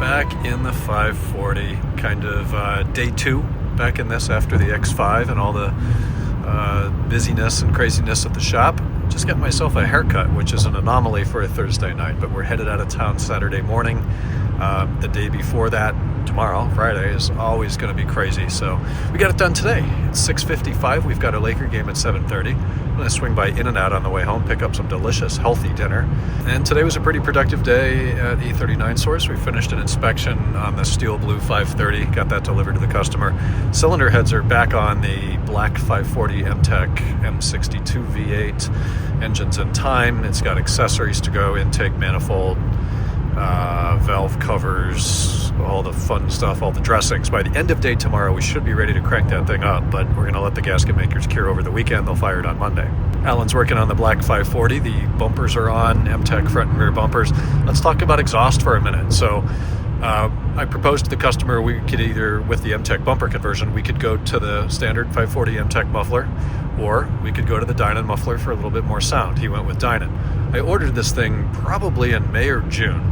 back in the 540, kind of day 2 back in this after the X5 and all the busyness and craziness at the shop. Just got myself a haircut, which is an anomaly for a Thursday night, but we're headed out of town Saturday morning. The day before that, tomorrow, Friday, is always going to be crazy, so we got it done today. It's 6:55. We've got a Laker game at 7:30. I'm going to swing by In-N-Out on the way home, pick up some delicious, healthy dinner. And today was a pretty productive day at E39 Source. We finished an inspection on the steel blue 530, got that delivered to the customer. Cylinder heads are back on the black 540 MTEC M62 V8. Engine's in time. It's got accessories to go, intake manifold, valve covers, all the fun stuff, all the dressings. By the end of day tomorrow, we should be ready to crank that thing up, but we're going to let the gasket makers cure over the weekend. They'll fire it on Monday. Alan's working on the black 540. The bumpers are on, MTEC front and rear bumpers. Let's talk about exhaust for a minute. So I proposed to the customer we could either, with the MTEC bumper conversion, we could go to the standard 540 MTEC muffler, or we could go to the Dynon muffler for a little bit more sound. He went with Dynon. I ordered this thing probably in May or June,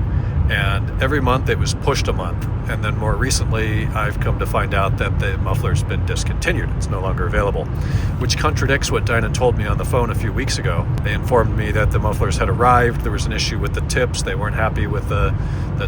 and every month it was pushed a month. And then more recently, I've come to find out that the muffler's been discontinued. It's no longer available, which contradicts what Dynon told me on the phone a few weeks ago. They informed me that the mufflers had arrived. There was an issue with the tips. They weren't happy with the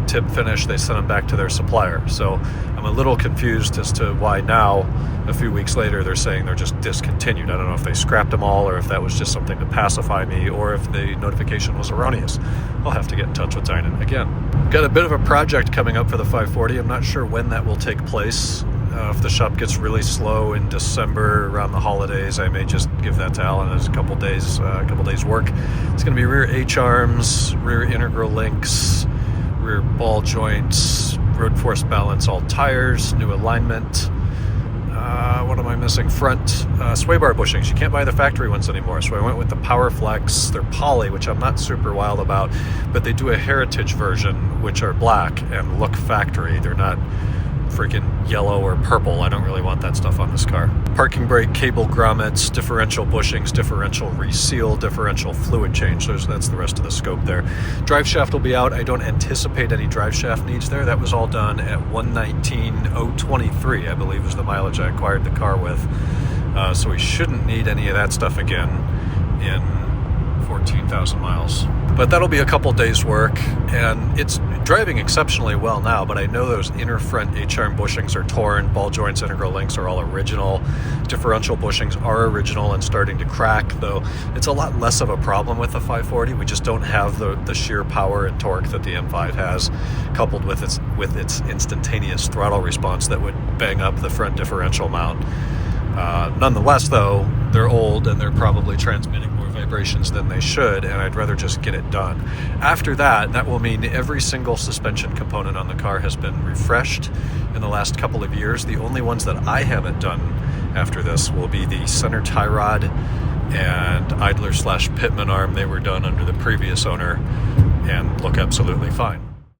tip finish. They sent them back to their supplier. So I'm a little confused as to why now, a few weeks later, they're saying they're just discontinued. I don't know if they scrapped them all, or if that was just something to pacify me, or if the notification was erroneous. I'll have to get in touch with Dynon again. Got a bit of a project coming up for the 540. I'm not sure when that will take place. If the shop gets really slow in December around the holidays, I may just give that to Alan as a couple days work. It's going to be rear H-arms, rear integral links, rear ball joints, road force balance, all tires, new alignment. What am I missing? Front sway bar bushings. You can't buy the factory ones anymore, so I went with the Power Flex. They're poly, which I'm not super wild about, but they do a heritage version, which are black and look factory. They're not freaking yellow or purple. I don't really want that stuff on this car. Parking brake cable grommets, differential bushings, differential reseal, differential fluid change. That's the rest of the scope there. Drive shaft will be out. I don't anticipate any drive shaft needs there. That was all done at 119,023, I believe, was the mileage I acquired the car with. So we shouldn't need any of that stuff again in 14,000 miles. But that'll be a couple days work, and it's driving exceptionally well now, but I know those inner front H-arm bushings are torn, ball joints, integral links are all original, differential bushings are original and starting to crack, though it's a lot less of a problem with the 540. We just don't have the sheer power and torque that the M5 has, coupled with its instantaneous throttle response that would bang up the front differential mount. Nonetheless, though, they're old and they're probably transmitting more vibrations than they should, and I'd rather just get it done. After that will mean every single suspension component on the car has been refreshed in the last couple of years. The only ones that I haven't done after this will be the center tie rod and idler/pitman arm. They were done under the previous owner and look absolutely fine.